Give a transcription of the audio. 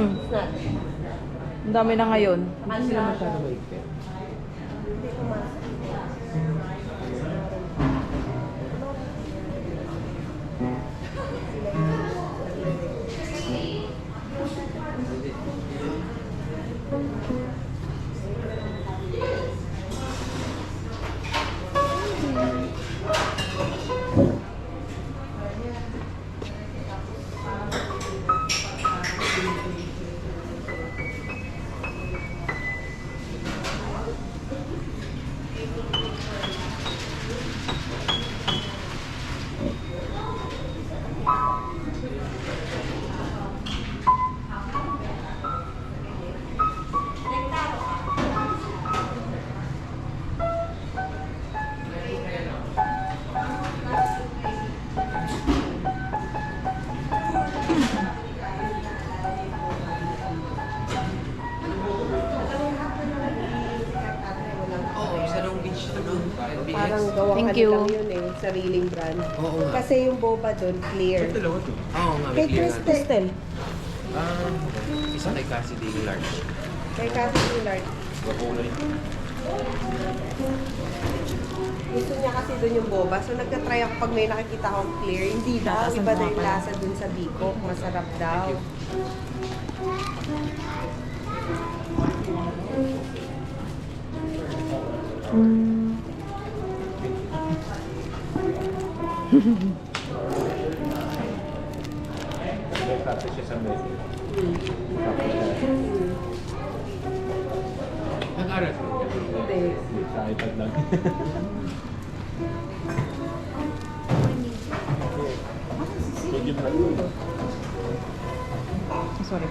Snatch. Ang dami na ngayon. Hindi sila masyado maigpit. Hindi pumasok. Oo, isa nung beach, ano? Parang gawa Thank ka you. lang yun eh, sariling brand. Oo nga. Kasi yung boba doon, clear. Dalawa to. Oo nga, Kay may clear nga. Cristel. Isa kay Cassidy yung large. Kay Cathy Willard. Bakulay. Gusto niya kasi doon yung boba. So nagka-try ako pag may nakikita akong clear. Hindi daw. Tataas ang Iba daw mga yung pala. lasa doon sa Biko. Masarap daw. Tapos siya sa med. Mm. Tapos siya Nag-aral ko. Hindi. sa iPad lang. Medyo pa Sorry.